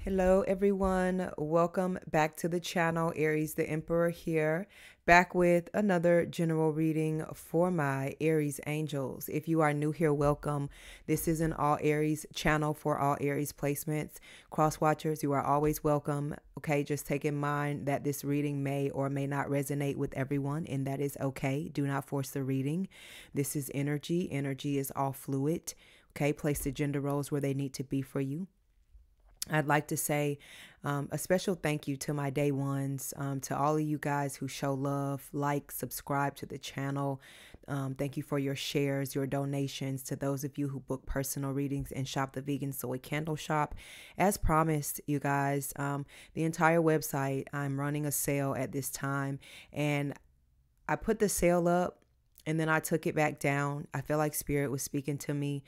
Hello everyone, welcome back to the channel. Aries the Emperor here, back with another general reading for my Aries angels. If you are new here, welcome. This is an all Aries channel for all Aries placements. Cross watchers, you are always welcome. Okay, just take in mind that this reading may or may not resonate with everyone, and that is okay. Do not force the reading. This is energy. Energy is all fluid. Okay, place the gender roles where they need to be for you. I'd like to say a special thank you to my day ones, to all of you guys who show love, like, subscribe to the channel. Thank you for your shares, your donations, to those of you who book personal readings and shop the Vegan Soy Candle Shop. As promised, you guys, the entire website, I'm running a sale at this time, and I put the sale up and then I took it back down. I feel like Spirit was speaking to me.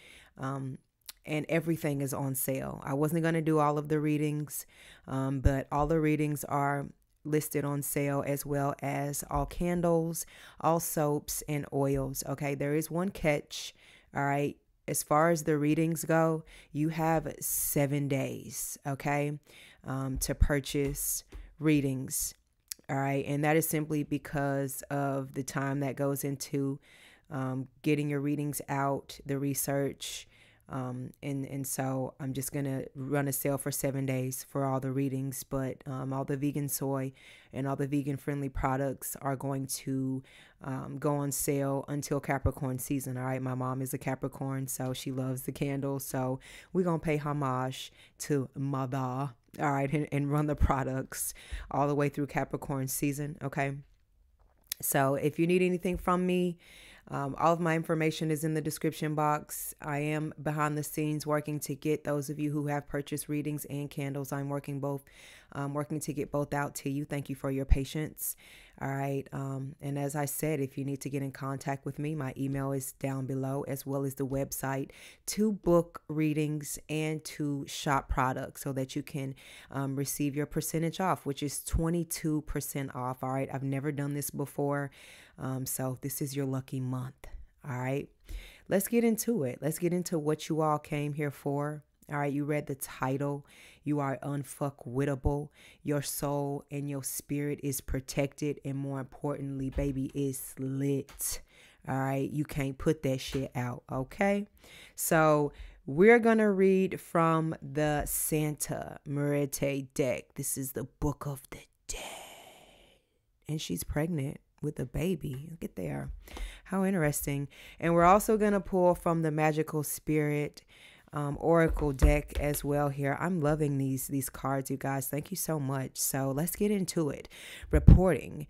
And everything is on sale. I wasn't going to do all of the readings, but all the readings are listed on sale, as well as all candles, all soaps, and oils. Okay, there is one catch. All right, as far as the readings go, you have 7 days, okay, to purchase readings. All right, and that is simply because of the time that goes into getting your readings out, the research. And so I'm just going to run a sale for 7 days for all the readings, but all the vegan soy and all the vegan friendly products are going to go on sale until Capricorn season. All right. My mom is a Capricorn, so she loves the candles. So we're going to pay homage to Mother. All right. And run the products all the way through Capricorn season. Okay. So if you need anything from me, all of my information is in the description box. I am behind the scenes working to get those of you who have purchased readings and candles. I'm working to get both out to you. Thank you for your patience. All right. And as I said, if you need to get in contact with me, my email is down below, as well as the website, to book readings and to shop products so that you can receive your percentage off, which is 22% off. All right. I've never done this before. So this is your lucky month. All right. Let's get into it. Let's get into what you all came here for. All right, you read the title. You are unfuckwitable. Your soul and your spirit is protected, and more importantly, baby, is lit. All right, you can't put that shit out, okay? So we're going to read from the Santa Muerte deck. This is the Book of the Dead. And she's pregnant with a baby. Look at there. How interesting. And we're also going to pull from the Magical Spirit Oracle deck as well here. I'm loving these cards, you guys. Thank you so much. So let's get into it. Reporting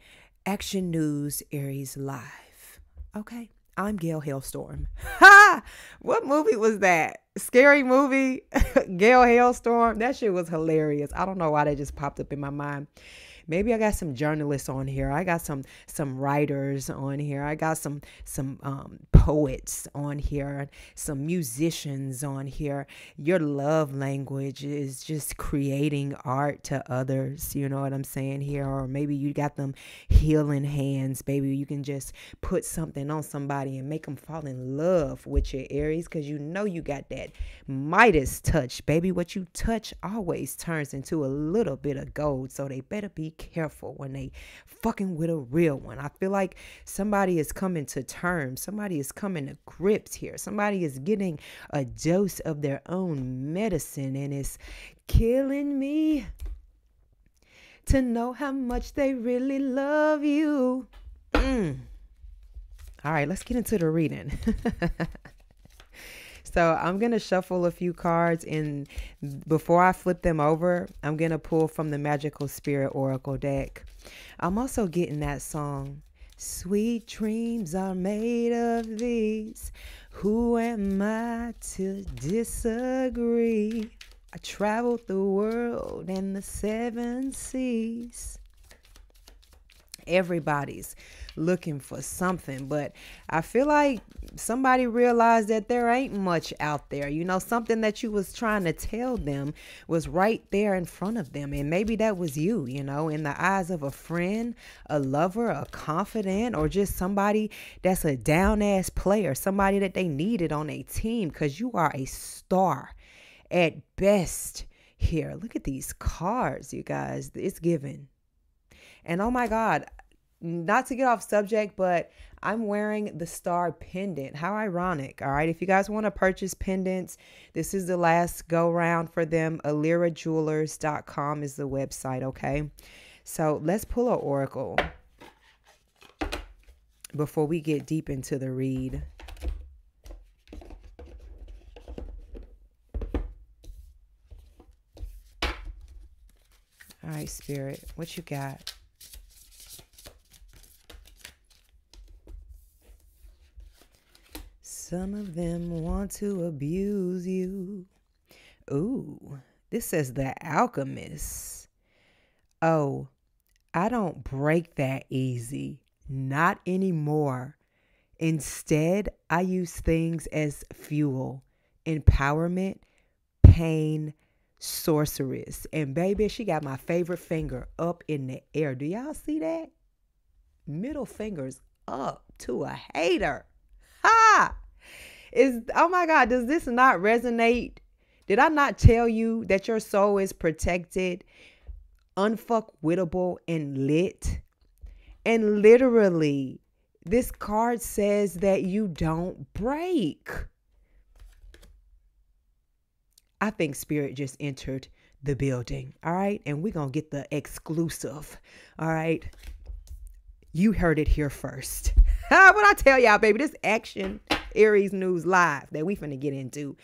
Action News Aries Live. Okay, I'm Gail Hailstorm. Ha! What movie was that? Scary movie? Gail Hailstorm? That shit was hilarious. I don't know why that just popped up in my mind. Maybe I got some journalists on here. I got some writers on here. I got some poets on here, some musicians on here. Your love language is just creating art to others. You know what I'm saying here? Or maybe you got them healing hands, baby. You can just put something on somebody and make them fall in love with your Aries, because you know you got that Midas touch, baby. What you touch always turns into a little bit of gold. So they better be careful when they fucking with a real one. I feel like somebody is coming to terms. Somebody is coming to grips here. Somebody is getting a dose of their own medicine, and it's killing me to know how much they really love you. All right, let's get into the reading. So I'm going to shuffle a few cards, and before I flip them over, I'm going to pull from the Magical Spirit Oracle deck. I'm also getting that song, sweet dreams are made of these. Who am I to disagree? I traveled the world and the 7 seas. Everybody's looking for something, but I feel like somebody realized that there ain't much out there. You know, something that you was trying to tell them was right there in front of them, and maybe that was you, you know, in the eyes of a friend, a lover, a confidant, or just somebody that's a down ass player, somebody that they needed on a team, because you are a star at best here. Look at these cards, you guys. It's given. And oh my God, not to get off subject, but I'm wearing the star pendant. How ironic. All right. If you guys want to purchase pendants, this is the last go round for them. AliraJewelers.com is the website. Okay. So let's pull an oracle before we get deep into the read. All right, Spirit, what you got? Some of them want to abuse you. Ooh, this says the alchemist. Oh, I don't break that easy. Not anymore. Instead, I use things as fuel, empowerment, pain, sorceress. And baby, she got my favorite finger up in the air. Do y'all see that? Middle fingers up to a hater. Ha! Oh my God, does this not resonate? Did I not tell you that your soul is protected, unfuckwitable, and lit? And literally, this card says that you don't break. I think Spirit just entered the building. All right. And we're going to get the exclusive. All right. You heard it here first. What I tell y'all, baby, this action Aries news live that we finna get into.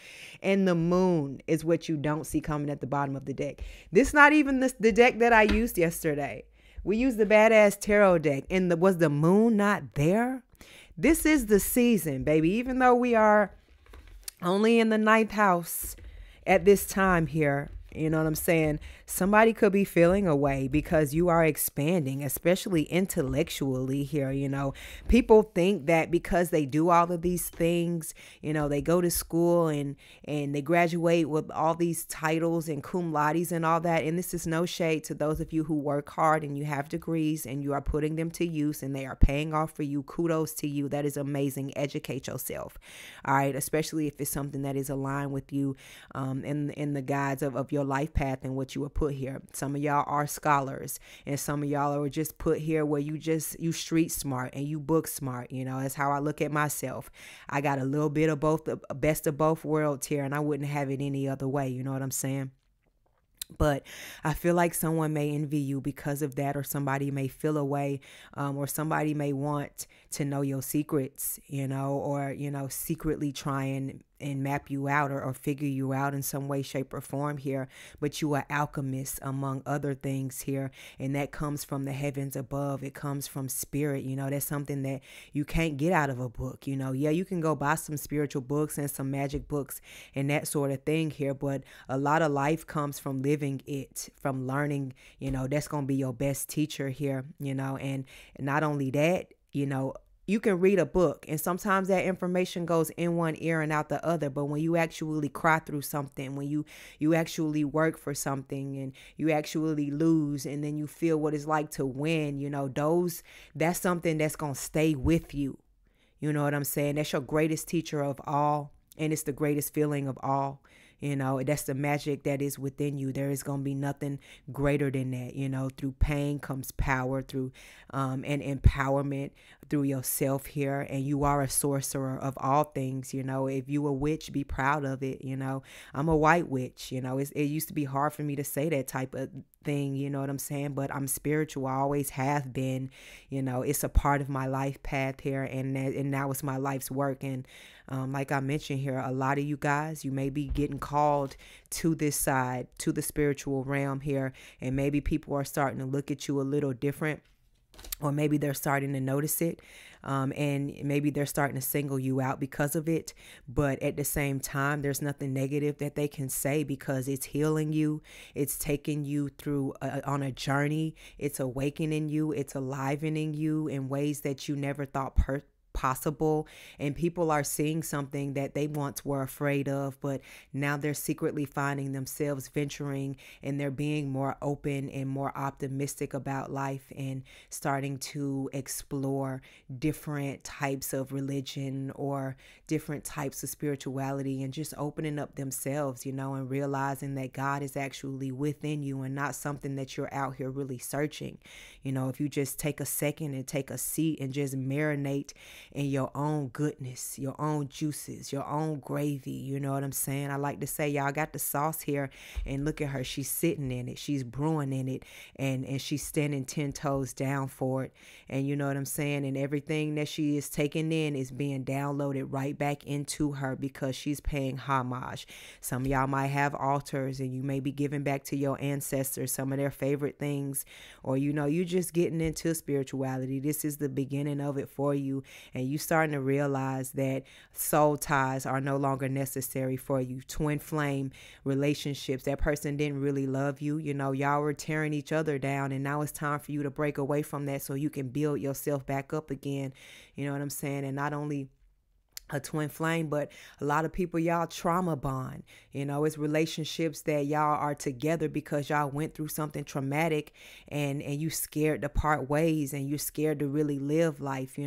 And the moon is what you don't see coming at the bottom of the deck. This not even the deck that I used yesterday. We used the Badass Tarot deck. And was the moon not there? This is the season, baby. Even though we are only in the 9th house at this time here, you know what I'm saying? Somebody could be feeling away because you are expanding, especially intellectually here. You know, people think that because they do all of these things, you know, they go to school and they graduate with all these titles and cum laudes and all that. And this is no shade to those of you who work hard and you have degrees and you are putting them to use and they are paying off for you. Kudos to you. That is amazing. Educate yourself. All right. Especially if it's something that is aligned with you in the guides of your life path and what you were put here. Some of y'all are scholars and some of y'all are just put here where you street smart and you book smart. You know, that's how I look at myself. I got a little bit of both, the best of both worlds here, and I wouldn't have it any other way. You know what I'm saying? But I feel like someone may envy you because of that, or somebody may feel away, or somebody may want to know your secrets, you know, or, you know, secretly try and map you out or figure you out in some way, shape, or form here. But you are alchemists among other things here. And that comes from the heavens above. It comes from spirit. You know, that's something that you can't get out of a book. You know, yeah, you can go buy some spiritual books and some magic books and that sort of thing here. But a lot of life comes from living it, from learning. You know, that's going to be your best teacher here, you know. And not only that, you know, you can read a book and sometimes that information goes in one ear and out the other. But when you actually cry through something, when you actually work for something and you actually lose and then you feel what it's like to win, you know, that's something that's going to stay with you. You know what I'm saying? That's your greatest teacher of all. And it's the greatest feeling of all. You know, that's the magic that is within you. There is going to be nothing greater than that. You know, through pain comes power, through and empowerment through yourself here. And you are a sorcerer of all things. You know, if you a witch, be proud of it. You know, I'm a white witch. You know, it used to be hard for me to say that type of thing. You know what I'm saying? But I'm spiritual. I always have been. You know, it's a part of my life path here. And now it's my life's work. And like I mentioned here, a lot of you guys, you may be getting called to this side, to the spiritual realm here. And maybe people are starting to look at you a little different, or maybe they're starting to notice it. And maybe they're starting to single you out because of it. But at the same time, there's nothing negative that they can say because it's healing you. It's taking you through on a journey. It's awakening you. It's alivening you in ways that you never thought possible. And people are seeing something that they once were afraid of, but now they're secretly finding themselves venturing, and they're being more open and more optimistic about life and starting to explore different types of religion or different types of spirituality, and just opening up themselves, and realizing that God is actually within you and not something that you're out here really searching. If you just take a second and take a seat and just marinate in your own goodness, your own juices, your own gravy, you know what I'm saying? I like to say, y'all got the sauce here, and look at her. She's sitting in it. She's brewing in it, and she's standing 10 toes down for it. And you know what I'm saying? And everything that she is taking in is being downloaded right back into her because she's paying homage. Some of y'all might have altars, and you may be giving back to your ancestors some of their favorite things, or you just getting into spirituality. This is the beginning of it for you, and you starting to realize that soul ties are no longer necessary for you. Twin flame relationships, that person didn't really love you, y'all were tearing each other down, and now it's time for you to break away from that so you can build yourself back up again. You know what I'm saying? And not only a twin flame, but a lot of people, y'all trauma bond. It's relationships that y'all are together because y'all went through something traumatic, and you scared to part ways, and you're scared to really live life.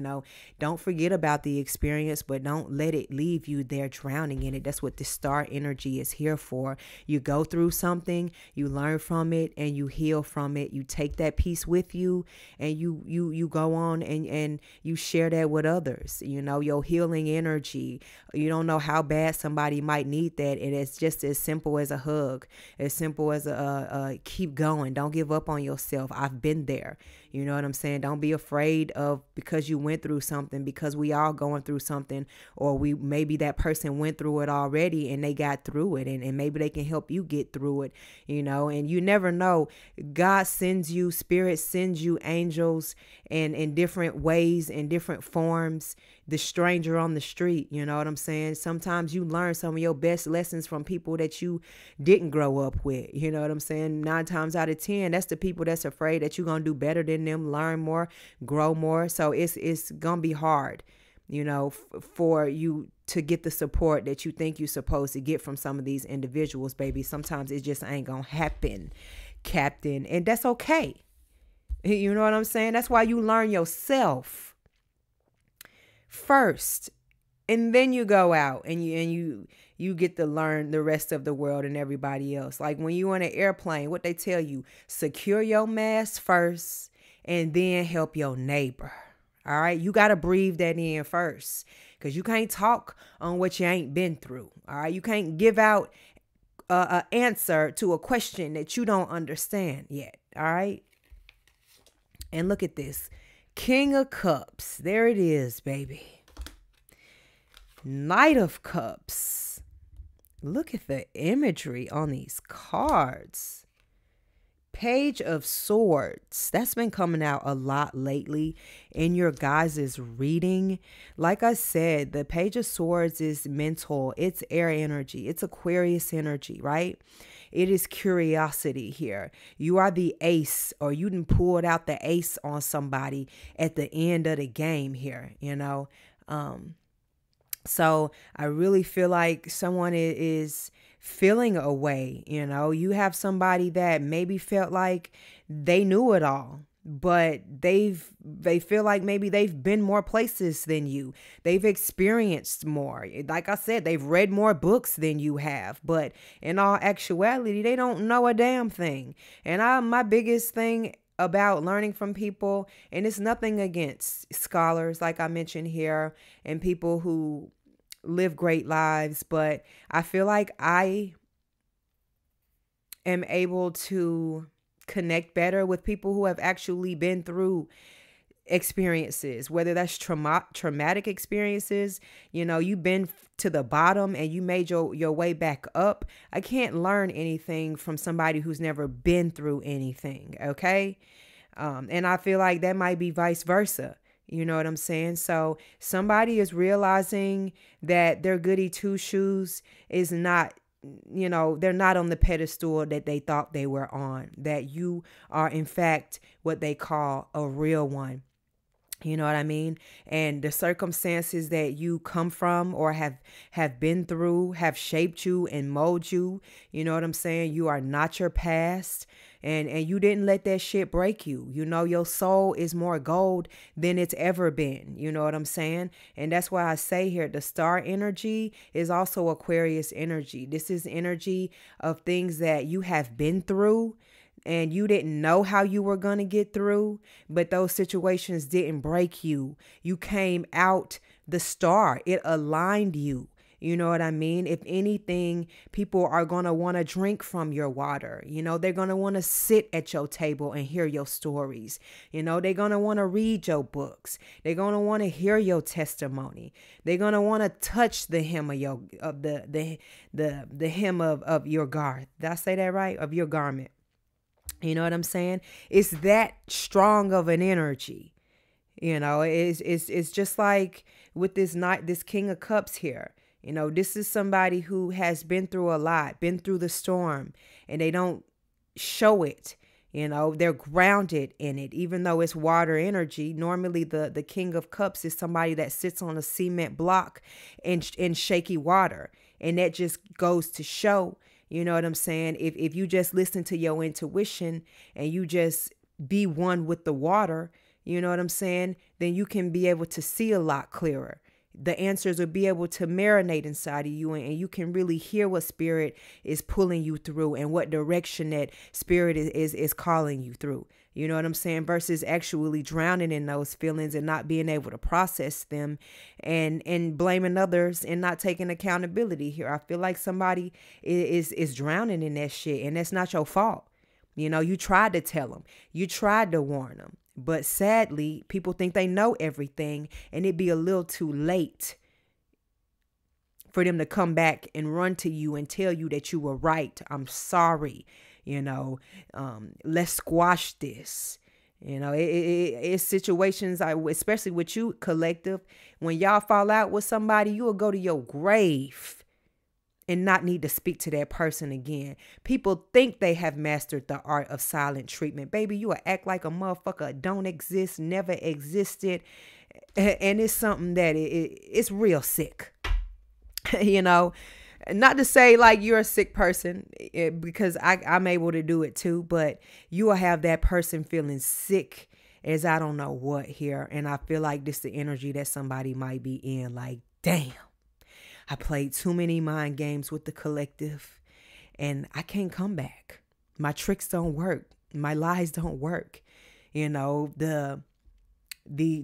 Don't forget about the experience, but don't let it leave you there drowning in it. That's what the star energy is here for. You go through something, you learn from it, and you heal from it. You take that piece with you, and you go on and you share that with others. Your healing energy. You don't know how bad somebody might need that, and it's just as simple as a hug, as simple as a keep going, don't give up on yourself. I've been there. You know what I'm saying? Don't be afraid of, because you went through something, because we all going through something, or maybe that person went through it already and they got through it, and maybe they can help you get through it, and you never know. God sends you, spirit sends you angels, and in different ways, in different forms. The stranger on the street, you know what I'm saying? Sometimes you learn some of your best lessons from people that you didn't grow up with, you know what I'm saying? 9 times out of 10, that's the people that's afraid that you're going to do better than them, learn more, grow more. So it's going to be hard, for you to get the support that you think you're supposed to get from some of these individuals, baby. Sometimes it just ain't going to happen, Captain. And that's okay. You know what I'm saying? That's why you learn yourself first, and then you go out and you get to learn the rest of the world and everybody else. Like when you on an airplane, what they tell you, secure your mask first and then help your neighbor. All right, you got to breathe that in first, because you can't talk on what you ain't been through. All right, you can't give out an answer to a question that you don't understand yet. All right, and look at this. King of Cups. There it is, baby. Knight of Cups. Look at the imagery on these cards. Page of Swords. That's been coming out a lot lately in your guys' reading. Like I said, the Page of Swords is mental. It's air energy. It's Aquarius energy, right? It is curiosity here. You are the ace, or you done pulled out the ace on somebody at the end of the game here, So I really feel like someone is feeling a way, you have somebody that maybe felt like they knew it all, but they feel like maybe they've been more places than you. They've experienced more. Like I said, they've read more books than you have, but in all actuality, they don't know a damn thing. And my biggest thing about learning from people, and it's nothing against scholars, like I mentioned here, and people who live great lives, but I feel like I am able to connect better with people who have actually been through experiences, whether that's traumatic experiences, you've been to the bottom and you made your way back up. I can't learn anything from somebody who's never been through anything. Okay. And I feel like that might be vice versa. You know what I'm saying? So somebody is realizing that their goody two shoes is not, they're not on the pedestal that they thought they were on, that you are in fact what they call a real one. You know what I mean? And the circumstances that you come from or have been through have shaped you and mold you. You know what I'm saying? You are not your past. And you didn't let that shit break you. You know, your soul is more gold than it's ever been. You know what I'm saying? And that's why I say here, the star energy is also Aquarius energy. This is energy of things that you have been through and you didn't know how you were going to get through, but those situations didn't break you. You came out the star. It aligned you. You know what I mean? If anything, people are going to want to drink from your water. You know, they're going to want to sit at your table and hear your stories. You know, they're going to want to read your books. They're going to want to hear your testimony. They're going to want to touch the hem of your the hem of your garment. Did I say that right? Of your garment. You know what I'm saying? It's that strong of an energy. You know, it's just like with this King of Cups here. You know, this is somebody who has been through a lot, been through the storm, and they don't show it. You know, they're grounded in it, even though it's water energy. Normally, the King of Cups is somebody that sits on a cement block in shaky water. And that just goes to show, you know what I'm saying? If you just listen to your intuition and you just be one with the water, you know what I'm saying? Then you can be able to see a lot clearer. The answers will be able to marinate inside of you, and you can really hear what spirit is pulling you through and what direction that spirit is calling you through. You know what I'm saying? Versus actually drowning in those feelings and not being able to process them and blaming others and not taking accountability here. I feel like somebody is drowning in that shit, and that's not your fault. You know, you tried to tell them, you tried to warn them. But sadly, people think they know everything, and it'd be a little too late for them to come back and run to you and tell you that you were right. I'm sorry. You know, let's squash this. You know, it's situations, especially with you, collective, when y'all fall out with somebody, you will go to your grave and not need to speak to that person again. People think they have mastered the art of silent treatment. Baby, you will act like a motherfucker don't exist, never existed. And it's something that it's real sick. You know, not to say like you're a sick person, because I'm able to do it too, but you will have that person feeling sick as I don't know what here. And I feel like this is the energy that somebody might be in. Like, damn. I played too many mind games with the collective and I can't come back. My tricks don't work. My lies don't work. You know, the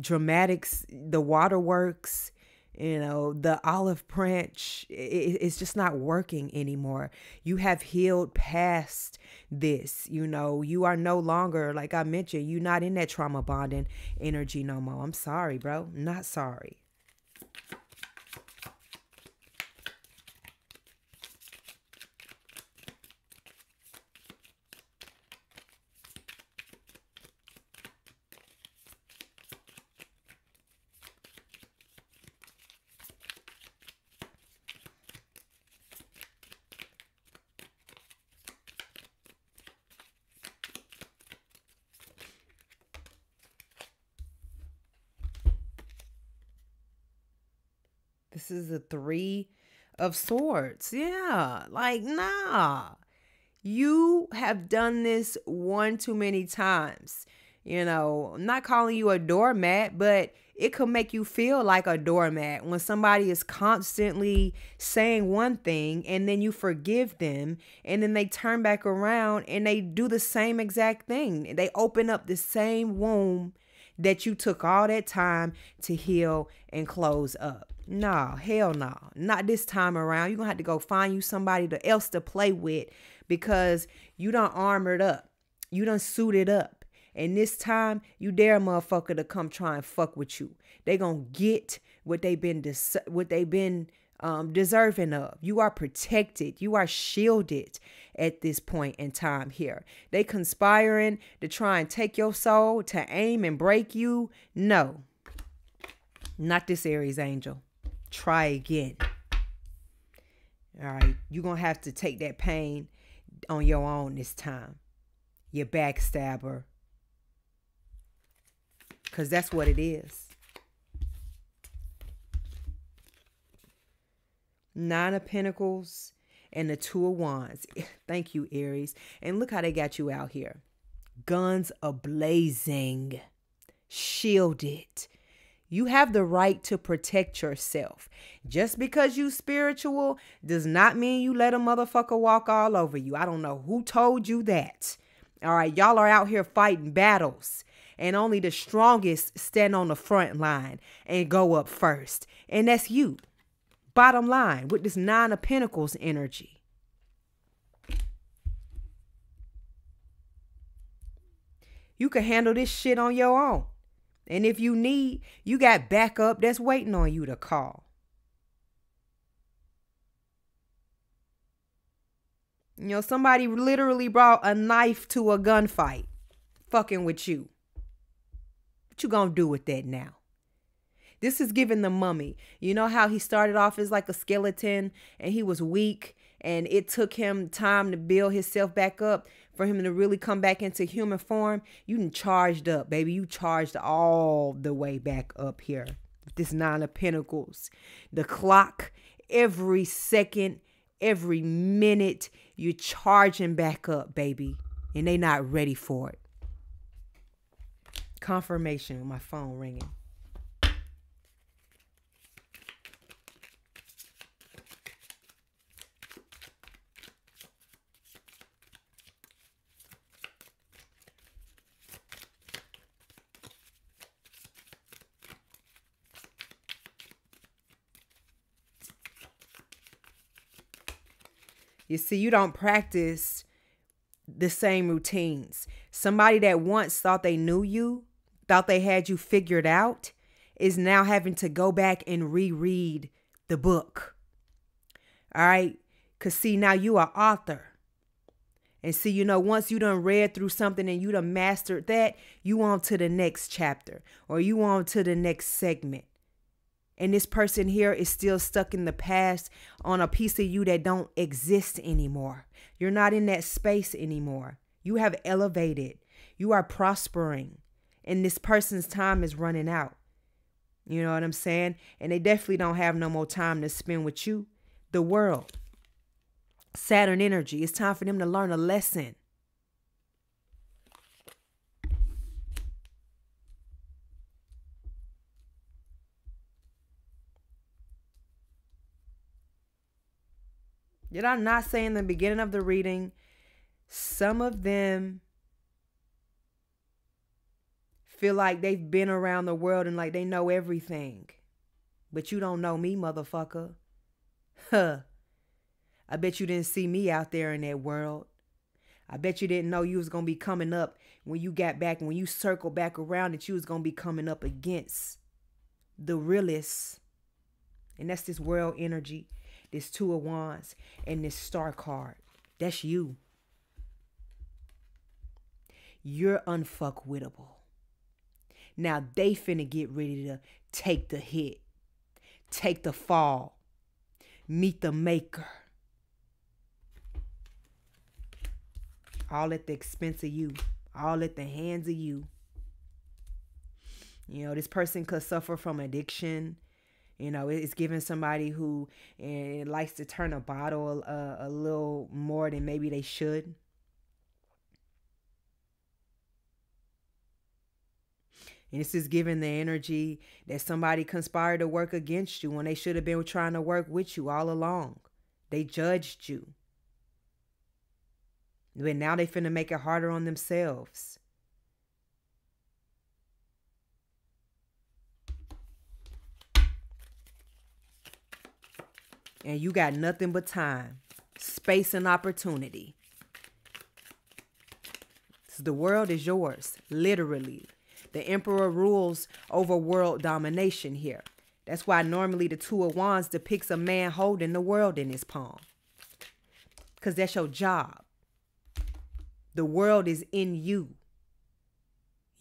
dramatics, the waterworks, you know, the olive branch, it's just not working anymore. You have healed past this. You know, you are no longer, like I mentioned, you're not in that trauma bonding energy no more. I'm sorry, bro. Not sorry. This is the Three of Swords. Yeah, like, nah. You have done this one too many times. You know, I'm not calling you a doormat, but it could make you feel like a doormat when somebody is constantly saying one thing and then you forgive them and then they turn back around and they do the same exact thing. They open up the same wound that you took all that time to heal and close up. No, hell no. Not this time around. You're going to have to go find you somebody else to play with because you done armored up. You done suited up. And this time, you dare a motherfucker to come try and fuck with you. They going to get what they've been deserving of. You are protected. You are shielded at this point in time here. They conspiring to try and take your soul, to aim and break you. No, not this Aries angel. Try again. All right. You're going to have to take that pain on your own this time. You backstabber. Because that's what it is. Nine of Pentacles and the Two of Wands. Thank you, Aries. And look how they got you out here. Guns a-blazing. Shielded. You have the right to protect yourself. Just because you spiritual does not mean you let a motherfucker walk all over you. I don't know who told you that. All right, y'all are out here fighting battles. And only the strongest stand on the front line and go up first. And that's you. Bottom line, with this Nine of Pentacles energy. You can handle this shit on your own. And if you need, you got backup that's waiting on you to call. You know, somebody literally brought a knife to a gunfight, fucking with you. What you gonna do with that now? This is giving the Mummy. You know how he started off as like a skeleton and he was weak and it took him time to build himself back up for him to really come back into human form? You done charged up, baby. You charged all the way back up here. This Nine of Pentacles. The clock, every second, every minute, you're charging back up, baby. And they not ready for it. Confirmation with my phone ringing. You see, you don't practice the same routines. Somebody that once thought they knew you, thought they had you figured out, is now having to go back and reread the book. All right? Because see, now you are author. And see, you know, once you done read through something and you done mastered that, you on to the next chapter or you on to the next segment. And this person here is still stuck in the past on a piece of you that don't exist anymore. You're not in that space anymore. You have elevated. You are prospering. And this person's time is running out. You know what I'm saying? And they definitely don't have no more time to spend with you. The world. Saturn energy. It's time for them to learn a lesson. Did I not say in the beginning of the reading, some of them feel like they've been around the world and like they know everything. But you don't know me, motherfucker. Huh. I bet you didn't see me out there in that world. I bet you didn't know you was going to be coming up when you got back, when you circled back around, that you was going to be coming up against the realest. And that's this world energy. This Two of Wands and this Star card. That's you. You're unfuckwitable. Now they finna get ready to take the hit. Take the fall. Meet the maker. All at the expense of you. All at the hands of you. You know, this person could suffer from addiction. You know, it's giving somebody who likes to turn a bottle a little more than maybe they should. And this is giving the energy that somebody conspired to work against you when they should have been trying to work with you all along. They judged you. But now they finna make it harder on themselves. And you got nothing but time, space, and opportunity. So the world is yours, literally. The Emperor rules over world domination here. That's why normally the Two of Wands depicts a man holding the world in his palm. Because that's your job. The world is in you.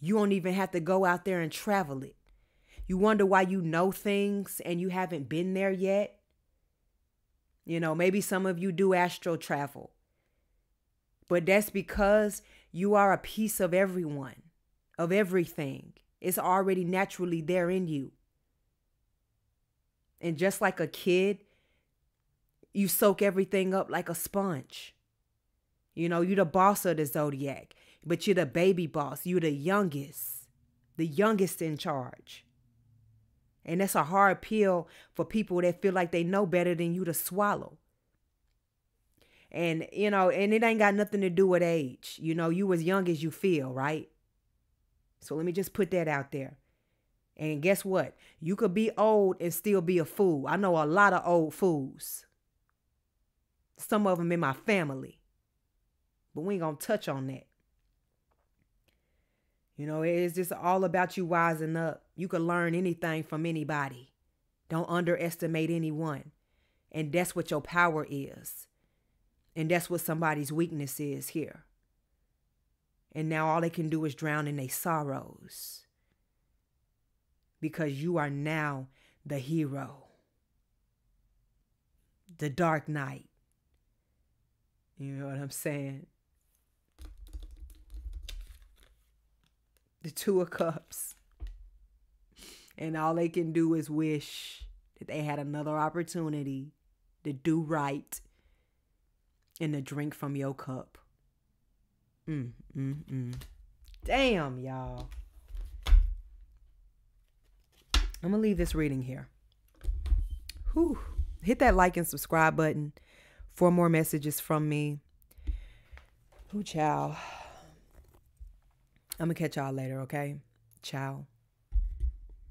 You don't even have to go out there and travel it. You wonder why you know things and you haven't been there yet. You know, maybe some of you do astral travel. But that's because you are a piece of everyone, of everything. It's already naturally there in you. And just like a kid, you soak everything up like a sponge. You know, you're the boss of the zodiac, but you're the baby boss. You're the youngest in charge. And that's a hard pill for people that feel like they know better than you to swallow. And, you know, and it ain't got nothing to do with age. You know, you as young as you feel, right? So let me just put that out there. And guess what? You could be old and still be a fool. I know a lot of old fools. Some of them in my family. But we ain't gonna touch on that. You know, it's just all about you wising up. You can learn anything from anybody. Don't underestimate anyone. And that's what your power is. And that's what somebody's weakness is here. And now all they can do is drown in their sorrows. Because you are now the hero. The Dark Knight. You know what I'm saying? The Two of Cups. And all they can do is wish that they had another opportunity to do right and to drink from your cup. Damn, y'all. I'm going to leave this reading here. Whew. Hit that like and subscribe button for more messages from me. Ooh, ciao. I'm going to catch y'all later, okay? Ciao.